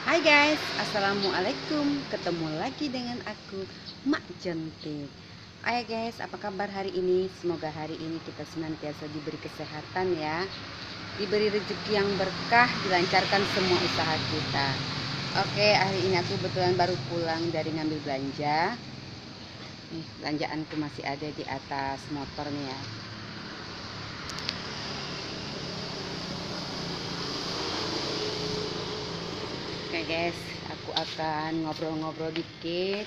Hai guys, assalamualaikum. Ketemu lagi dengan aku, Mak Jentik. Ayo guys, apa kabar hari ini? Semoga hari ini kita senantiasa diberi kesehatan ya, diberi rezeki yang berkah, dilancarkan semua usaha kita. Oke, hari ini aku kebetulan baru pulang dari ngambil belanja. Nih, belanjaanku masih ada di atas motor nih ya. Oke guys, aku akan ngobrol-ngobrol dikit,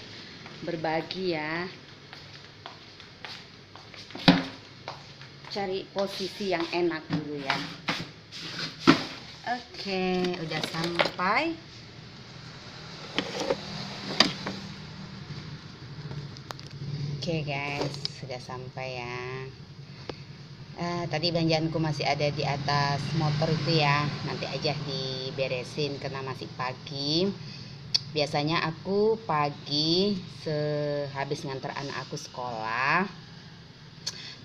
berbagi ya, cari posisi yang enak dulu ya. Oke, udah sampai. Oke guys, sudah sampai ya. Tadi belanjaanku masih ada di atas motor itu ya. Nanti aja diberesin karena masih pagi. Biasanya aku pagi sehabis nganter anak aku sekolah,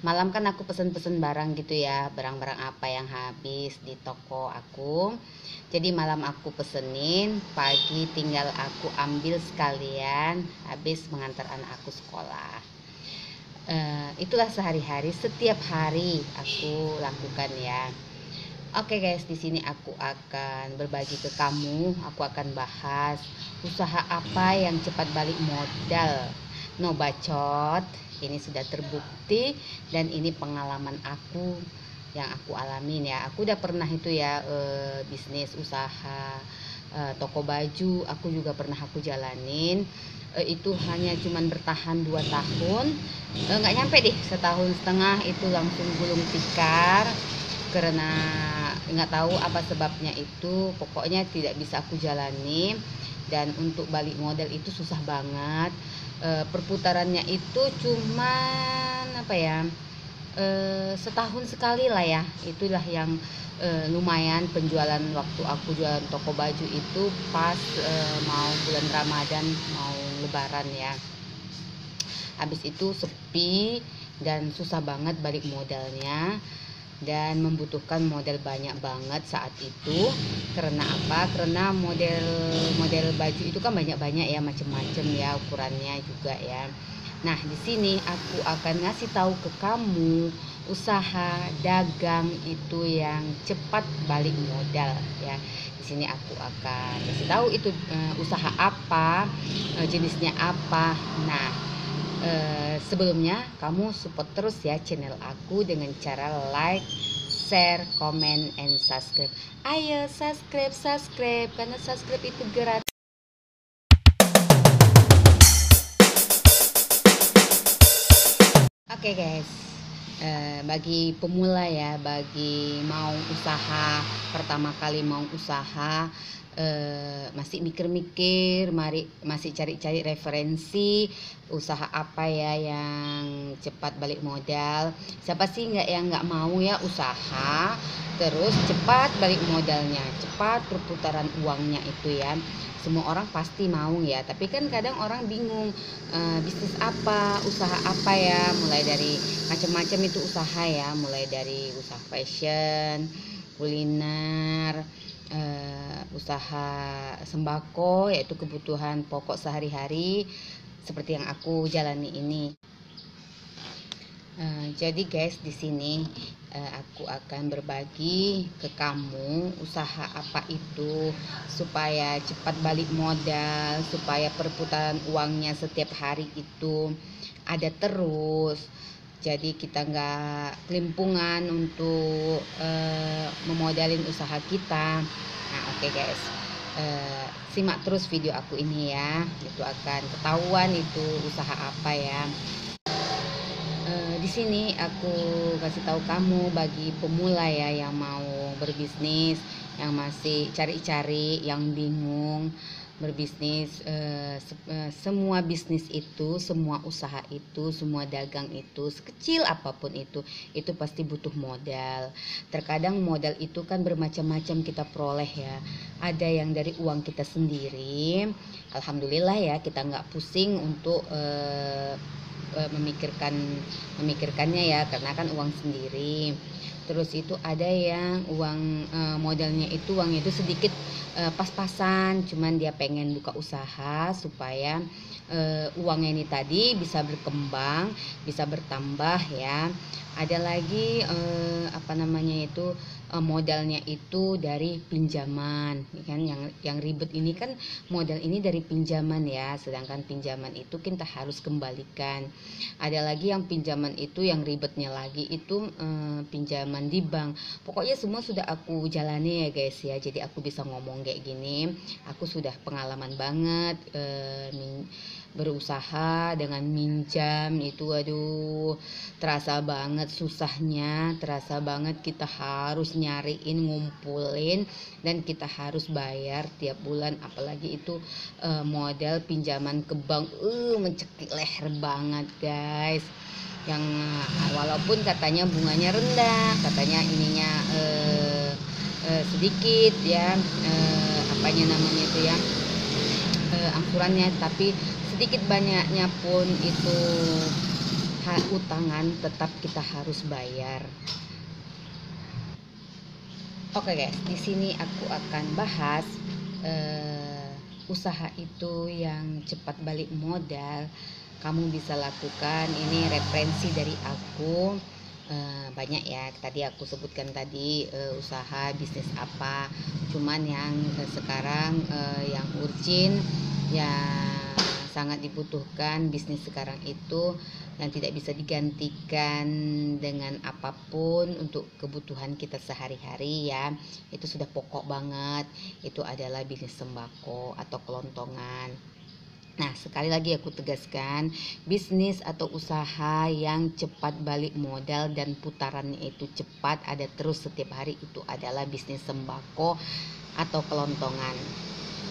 malam kan aku pesen-pesen barang gitu ya, barang-barang apa yang habis di toko aku. Jadi malam aku pesenin, pagi tinggal aku ambil sekalian habis mengantar anak aku sekolah. Itulah sehari-hari, setiap hari aku lakukan ya. Oke guys, di sini aku akan berbagi ke kamu, aku akan bahas usaha apa yang cepat balik modal. No bacot, ini sudah terbukti dan ini pengalaman aku yang aku alamin ya. Aku udah pernah itu ya, bisnis usaha toko baju, aku juga pernah aku jalanin. Itu hanya cuman bertahan 2 tahun, nggak nyampe deh setahun setengah itu langsung gulung tikar karena nggak tahu apa sebabnya itu, pokoknya tidak bisa aku jalani. Dan untuk balik modal itu susah banget. Perputarannya itu cuman apa ya, setahun sekali lah ya. Itulah yang lumayan penjualan waktu aku jualan toko baju itu pas mau bulan Ramadan, mau Lebaran ya. Habis itu sepi dan susah banget balik modalnya, dan membutuhkan modal banyak banget saat itu. Karena apa? Karena model baju itu kan banyak-banyak ya, macem-macem ya ukurannya juga ya. Nah, di sini aku akan ngasih tahu ke kamu usaha dagang itu yang cepat balik modal ya. Di sini aku akan kasih tahu itu usaha apa, jenisnya apa. Nah, sebelumnya kamu support terus ya channel aku dengan cara like, share, comment, and subscribe. Ayo subscribe karena subscribe itu gratis. Oke guys, bagi pemula ya, bagi mau usaha pertama kali mau usaha, masih mikir-mikir, masih cari-cari referensi usaha apa ya yang cepat balik modal. Siapa sih yang nggak mau ya usaha terus cepat balik modalnya, cepat perputaran uangnya itu ya. Semua orang pasti mau ya, tapi kan kadang orang bingung, bisnis apa, usaha apa ya. Mulai dari macam-macam itu usaha ya, mulai dari usaha fashion, kuliner, usaha sembako, yaitu kebutuhan pokok sehari-hari seperti yang aku jalani ini. Jadi guys, di sini aku akan berbagi ke kamu usaha apa itu supaya cepat balik modal, supaya perputaran uangnya setiap hari itu ada terus. Jadi kita nggak kelimpungan untuk memodalin usaha kita. Nah, oke guys, simak terus video aku ini ya. Itu akan ketahuan itu usaha apa ya. Di sini aku kasih tahu kamu bagi pemula ya yang mau berbisnis, yang masih cari-cari, yang bingung berbisnis. Semua bisnis itu, semua usaha itu, semua dagang itu, sekecil apapun itu pasti butuh modal. Terkadang modal itu kan bermacam-macam kita peroleh ya. Ada yang dari uang kita sendiri, alhamdulillah ya, kita nggak pusing untuk memikirkannya ya, karena kan uang sendiri. Terus itu ada yang modalnya itu uangnya itu sedikit pas-pasan, cuman dia pengen buka usaha supaya uangnya ini tadi bisa berkembang, bisa bertambah ya. Ada lagi modalnya itu dari pinjaman, kan yang ribet ini kan modal ini dari pinjaman ya, sedangkan pinjaman itu kita harus kembalikan. Ada lagi yang pinjaman itu yang ribetnya lagi itu pinjaman di bank. Pokoknya semua sudah aku jalani ya guys ya, jadi aku bisa ngomong kayak gini. Aku sudah pengalaman banget berusaha dengan minjam itu, aduh terasa banget susahnya, terasa banget kita harus nyariin, ngumpulin, dan kita harus bayar tiap bulan. Apalagi itu modal pinjaman ke bank mencekik leher banget guys, yang walaupun katanya bunganya rendah, katanya ininya sedikit ya, angsurannya, tapi sedikit banyaknya pun itu utangan tetap kita harus bayar. Oke guys, di sini aku akan bahas usaha itu yang cepat balik modal. Kamu bisa lakukan, ini referensi dari aku. Banyak ya, tadi aku sebutkan tadi usaha bisnis apa, cuman yang sekarang yang urgent, yang sangat dibutuhkan bisnis sekarang itu, yang tidak bisa digantikan dengan apapun untuk kebutuhan kita sehari-hari ya, itu sudah pokok banget, itu adalah bisnis sembako atau kelontongan. Nah, sekali lagi aku tegaskan, bisnis atau usaha yang cepat balik modal dan putarannya itu cepat, ada terus setiap hari, itu adalah bisnis sembako atau kelontongan.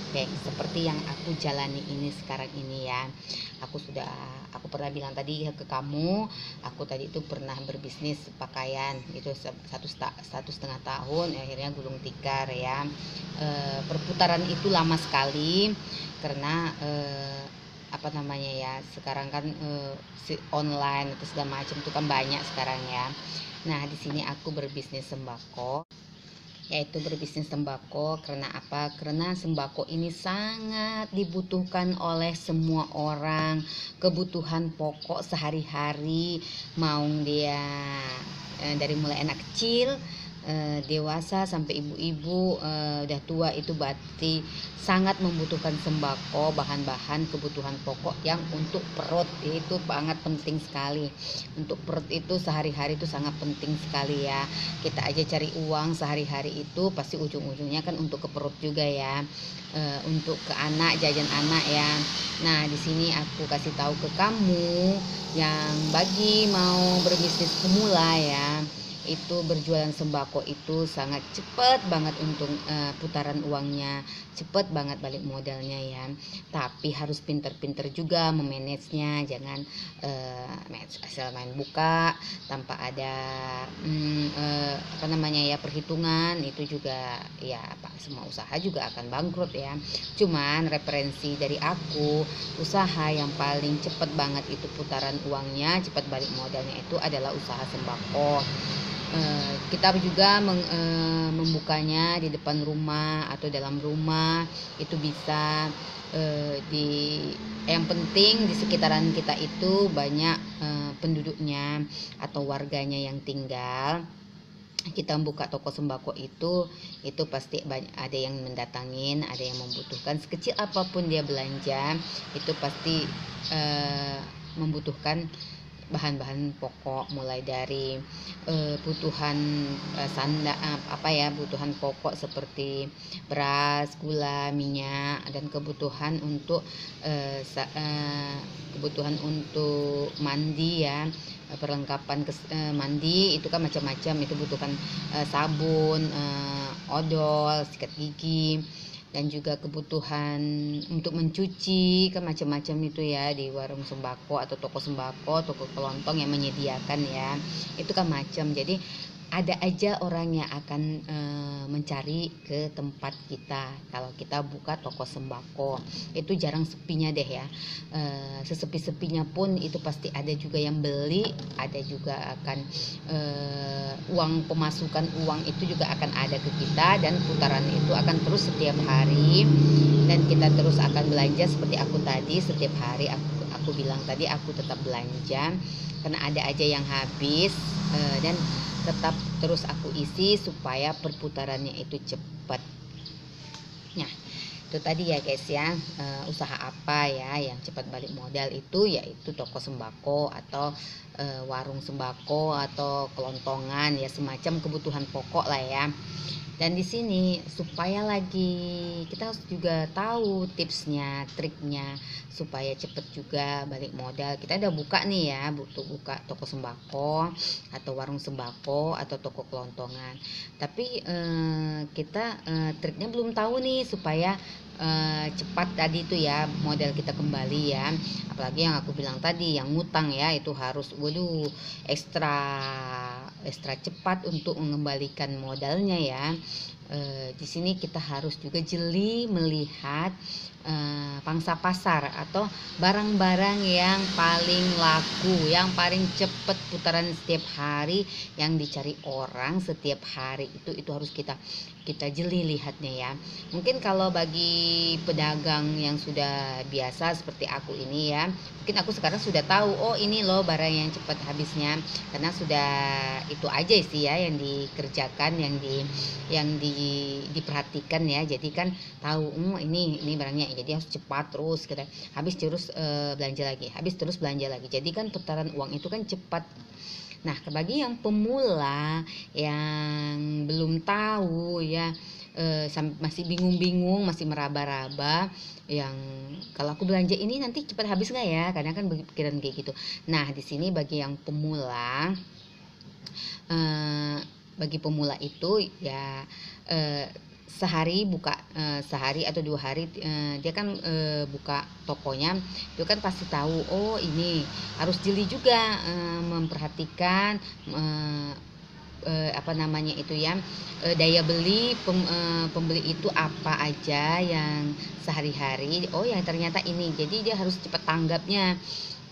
Oke, seperti yang aku jalani ini sekarang ini ya. Aku pernah bilang tadi ke kamu, aku tadi itu pernah berbisnis pakaian itu satu setengah tahun, akhirnya gulung tikar ya. Perputaran itu lama sekali karena sekarang kan online atau segala macam itu kan banyak sekarang ya. Nah, di sini aku berbisnis sembako, yaitu berbisnis sembako. Karena apa? Karena sembako ini sangat dibutuhkan oleh semua orang, kebutuhan pokok sehari-hari, mau dia dari mulai anak kecil, dewasa sampai ibu-ibu udah tua, itu berarti sangat membutuhkan sembako, bahan-bahan kebutuhan pokok yang untuk perut itu sangat penting sekali. Untuk perut itu sehari-hari itu sangat penting sekali ya. Kita aja cari uang sehari-hari itu pasti ujung-ujungnya kan untuk ke perut juga ya, untuk ke anak, jajan anak ya. Nah, di sini aku kasih tahu ke kamu yang bagi mau berbisnis pemula ya, itu berjualan sembako itu sangat cepat banget untung, putaran uangnya cepet banget, balik modalnya ya. Tapi harus pinter-pinter juga memanagenya, jangan asal main buka tanpa ada perhitungan. Itu juga ya, semua usaha juga akan bangkrut ya. Cuman referensi dari aku, usaha yang paling cepet banget itu putaran uangnya, cepat balik modalnya itu adalah usaha sembako. Kita juga membukanya di depan rumah atau dalam rumah, itu bisa yang penting di sekitaran kita itu banyak penduduknya atau warganya yang tinggal. Kita buka toko sembako itu pasti ada yang mendatangin, ada yang membutuhkan, sekecil apapun dia belanja itu pasti membutuhkan bahan-bahan pokok, mulai dari kebutuhan kebutuhan pokok seperti beras, gula, minyak, dan kebutuhan untuk mandi ya, perlengkapan mandi itu kan macam-macam, itu butuhkan sabun, odol, sikat gigi, dan juga kebutuhan untuk mencuci kan macam-macam itu ya. Di warung sembako atau toko sembako, toko kelontong yang menyediakan ya, itu kan macam. Jadi ada aja orang yang akan mencari ke tempat kita. Kalau kita buka toko sembako itu jarang sepinya deh ya. Sesepi-sepinya pun itu pasti ada juga yang beli, ada juga akan pemasukan uang itu juga akan ada ke kita, dan putaran itu akan terus setiap hari, dan kita terus akan belanja seperti aku tadi. Setiap hari aku bilang tadi aku tetap belanja karena ada aja yang habis, dan tetap terus aku isi supaya perputarannya itu cepat. Nah, itu tadi ya guys ya, usaha apa ya yang cepat balik modal itu, yaitu toko sembako atau warung sembako atau kelontongan ya, semacam kebutuhan pokok lah ya. Dan di sini supaya lagi kita harus juga tahu tipsnya, triknya supaya cepet juga balik modal. Kita udah buka nih ya, buka toko sembako atau warung sembako atau toko kelontongan. Tapi kita triknya belum tahu nih supaya cepat tadi itu ya modal kita kembali ya. Apalagi yang aku bilang tadi yang ngutang ya, itu harus ekstra cepat untuk mengembalikan modalnya ya. Di sini kita harus juga jeli melihat pangsa pasar atau barang-barang yang paling laku, yang paling cepat putaran setiap hari, yang dicari orang setiap hari itu harus kita jeli lihatnya ya. Mungkin kalau bagi pedagang yang sudah biasa seperti aku ini ya, mungkin aku sekarang sudah tahu, oh ini loh barang yang cepat habisnya, karena sudah itu aja sih ya yang dikerjakan, yang diperhatikan ya. Jadi kan tahu ini barangnya, jadi harus cepat terus kita habis terus belanja lagi, habis terus belanja lagi. Jadi kan putaran uang itu kan cepat. Nah, bagi yang pemula yang belum tahu ya, masih bingung-bingung, masih meraba-raba, yang kalau aku belanja ini nanti cepat habis nggak ya? Kadang kan pikiran kayak gitu. Nah, di sini bagi yang pemula, itu ya sehari atau 2 hari dia kan buka tokonya, itu kan pasti tahu, oh ini harus jeli juga memperhatikan apa namanya itu ya, daya beli pembeli itu apa aja yang sehari-hari, oh ya ternyata ini, jadi dia harus cepat tanggapnya.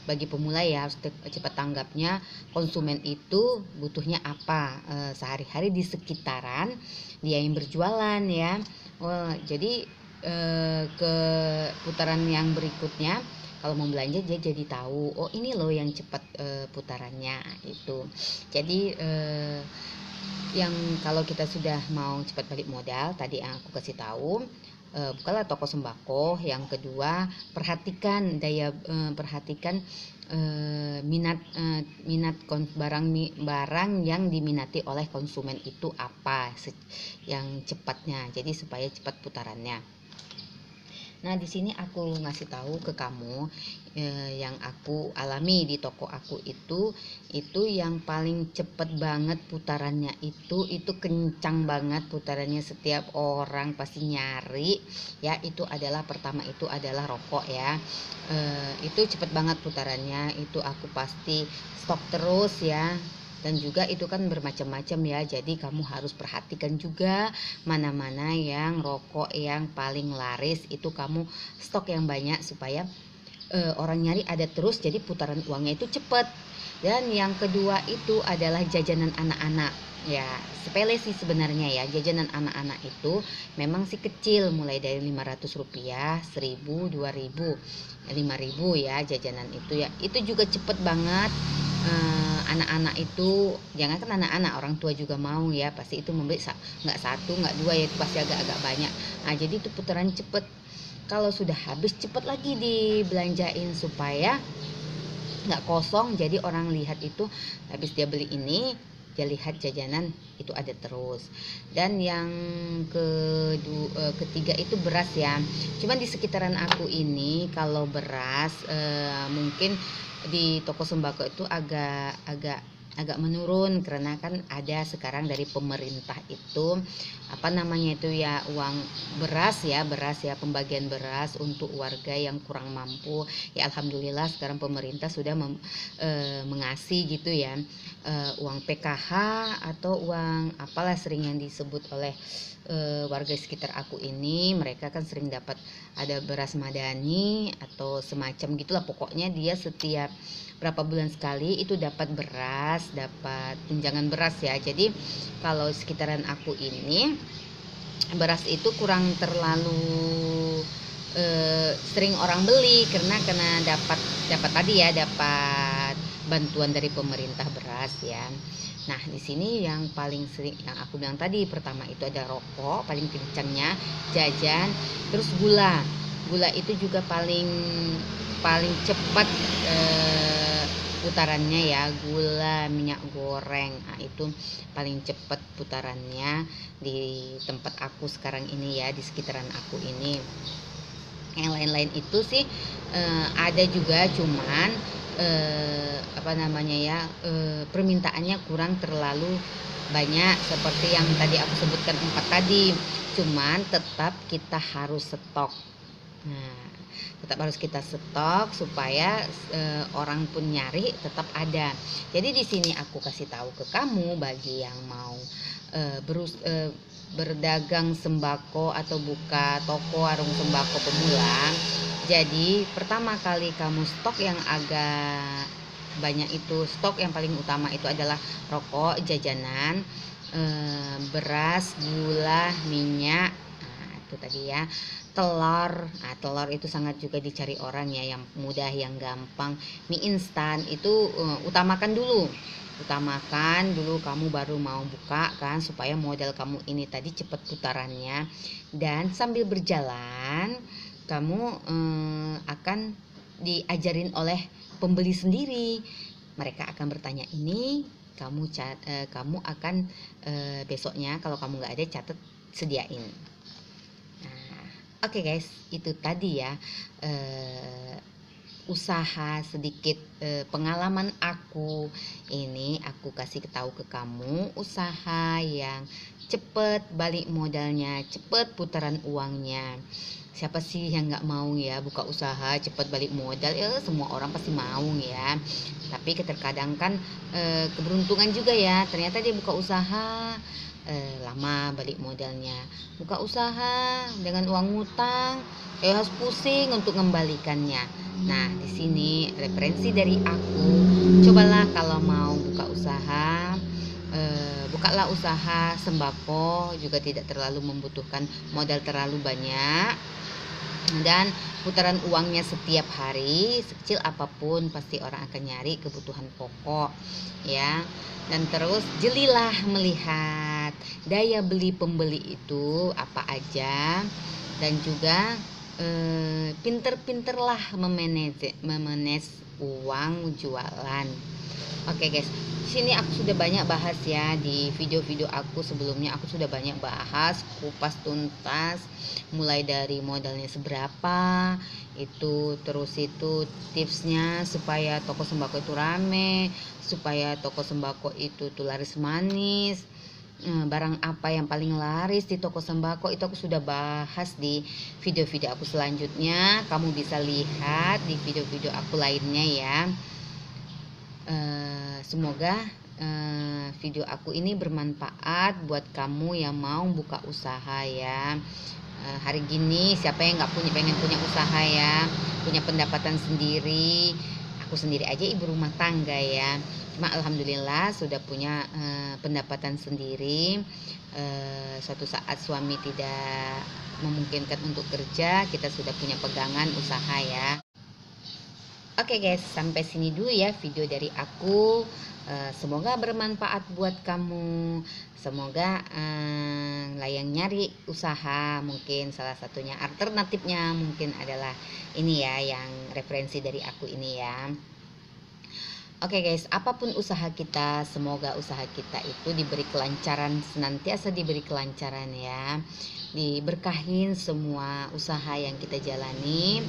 Bagi pemula ya harus cepat tanggapnya, konsumen itu butuhnya apa sehari-hari di sekitaran dia yang berjualan ya. Jadi ke putaran yang berikutnya kalau mau belanja dia jadi tahu, oh ini loh yang cepat putarannya itu. Jadi yang kalau kita sudah mau cepat balik modal tadi yang aku kasih tahu, bukalah toko sembako. Yang kedua, perhatikan minat barang yang diminati oleh konsumen itu apa yang cepatnya, jadi supaya cepat putarannya. Nah, di sini aku ngasih tahu ke kamu yang aku alami di toko aku itu yang paling cepet banget putarannya itu kencang banget putarannya, setiap orang pasti nyari ya. Itu adalah pertama, itu adalah rokok ya. Itu cepet banget putarannya, itu aku pasti stok terus ya. Dan juga itu kan bermacam-macam ya, jadi kamu harus perhatikan juga mana-mana yang rokok yang paling laris, itu kamu stok yang banyak supaya orang nyari ada terus, jadi putaran uangnya itu cepat. Dan yang kedua itu adalah jajanan anak-anak ya, sepele sih sebenarnya ya. Jajanan anak-anak itu memang sih kecil, mulai dari Rp500, 1.000, 2.000, 5.000 ya jajanan itu ya. Itu juga cepet banget. Anak-anak itu, jangan kan anak-anak, orang tua juga mau ya, pasti itu membeli nggak satu nggak dua ya, itu pasti agak-agak banyak. Nah, jadi itu putaran cepet. Kalau sudah habis cepet lagi dibelanjain supaya nggak kosong, jadi orang lihat itu habis dia beli ini, dia lihat jajanan itu ada terus. Dan yang ketiga itu beras ya. Cuman di sekitaran aku ini kalau beras mungkin di toko sembako itu agak agak menurun karena kan ada sekarang dari pemerintah itu apa namanya itu ya, uang beras ya, pembagian beras untuk warga yang kurang mampu ya. Alhamdulillah sekarang pemerintah sudah mengasih gitu ya, uang PKH atau uang apalah sering yang disebut oleh warga sekitar aku ini. Mereka kan sering dapat ada beras madani atau semacam gitulah, pokoknya dia setiap berapa bulan sekali itu dapat beras, dapat tunjangan beras ya. Jadi kalau sekitaran aku ini beras itu kurang terlalu sering orang beli karena dapat tadi ya, dapat bantuan dari pemerintah beras ya. Nah, di sini yang paling sering yang aku bilang tadi, pertama itu ada rokok paling kencangnya, jajan, terus gula. Gula itu juga paling cepat putarannya ya, gula, minyak goreng. Nah, itu paling cepat putarannya di tempat aku sekarang ini ya, di sekitaran aku ini. Yang lain-lain itu sih ada juga, cuman apa namanya ya, permintaannya kurang terlalu banyak seperti yang tadi aku sebutkan 4 tadi. Cuman tetap kita harus stok. Nah, tetap harus kita stok supaya orang pun nyari tetap ada. Jadi di sini aku kasih tahu ke kamu, bagi yang mau berdagang sembako atau buka toko warung sembako pemula. Jadi pertama kali kamu stok yang agak banyak itu, stok yang paling utama itu adalah rokok, jajanan, beras, gula, minyak. Nah, itu tadi ya. Telur. Nah, telur itu sangat juga dicari orang ya, yang mudah, yang gampang. Mie instan itu utamakan dulu kamu baru mau buka kan, supaya modal kamu ini tadi cepat putarannya. Dan sambil berjalan kamu akan diajarin oleh pembeli sendiri. Mereka akan bertanya ini, kamu akan besoknya kalau kamu nggak ada, catat, sediain. Oke guys, itu tadi ya usaha sedikit pengalaman aku. Ini aku kasih tahu ke kamu, usaha yang cepet balik modalnya, cepet putaran uangnya. Siapa sih yang nggak mau ya buka usaha cepet balik modal? Ya semua orang pasti mau ya. Tapi terkadang kan keberuntungan juga ya. Ternyata dia buka usaha lama balik modalnya. Buka usaha dengan uang ngutang, harus pusing untuk mengembalikannya. Nah, di sini referensi dari aku, cobalah kalau mau buka usaha, bukalah usaha sembako, juga tidak terlalu membutuhkan modal terlalu banyak. Dan putaran uangnya setiap hari, sekecil apapun pasti orang akan nyari kebutuhan pokok ya. Dan terus jelilah melihat daya beli pembeli itu apa aja, dan juga pinter-pinterlah memanage uang jualan. Oke guys, sini aku sudah banyak bahas ya, di video-video aku sebelumnya aku sudah banyak bahas kupas tuntas, mulai dari modalnya seberapa itu, terus itu tipsnya supaya toko sembako itu rame, supaya toko sembako itu tuh laris manis. Barang apa yang paling laris di toko sembako itu aku sudah bahas di video-video aku selanjutnya. Kamu bisa lihat di video-video aku lainnya ya. Semoga video aku ini bermanfaat buat kamu yang mau buka usaha ya. Hari gini siapa yang nggak pengen punya usaha ya, punya pendapatan sendiri. Aku sendiri aja ibu rumah tangga ya, cuma alhamdulillah sudah punya pendapatan sendiri. Suatu saat suami tidak memungkinkan untuk kerja, kita sudah punya pegangan usaha ya. Oke guys, sampai sini dulu ya video dari aku. Semoga bermanfaat buat kamu. Semoga yang nyari usaha, mungkin salah satunya alternatifnya mungkin adalah ini ya, yang referensi dari aku ini ya. Oke guys, apapun usaha kita, semoga usaha kita itu diberi kelancaran, senantiasa diberi kelancaran ya. Diberkahin semua usaha yang kita jalani,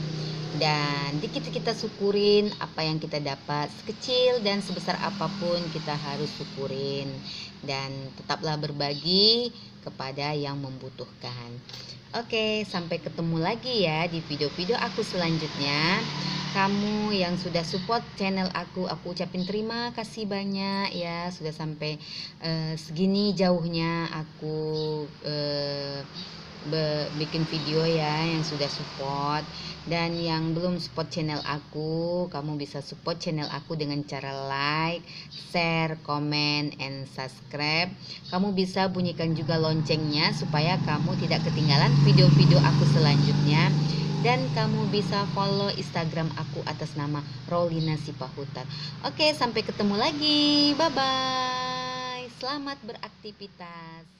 dan dikit kita syukurin apa yang kita dapat, sekecil dan sebesar apapun kita harus syukurin, dan tetaplah berbagi kepada yang membutuhkan. Oke, sampai ketemu lagi ya di video-video aku selanjutnya. Kamu yang sudah support channel aku ucapin terima kasih banyak ya, sudah sampai segini jauhnya aku bikin video ya, yang sudah support. Dan yang belum support channel aku, kamu bisa support channel aku dengan cara like, share, comment, and subscribe. Kamu bisa bunyikan juga loncengnya supaya kamu tidak ketinggalan video-video aku selanjutnya. Dan kamu bisa follow Instagram aku atas nama Rollina Sipahutar. Oke, sampai ketemu lagi. Bye bye. Selamat beraktivitas.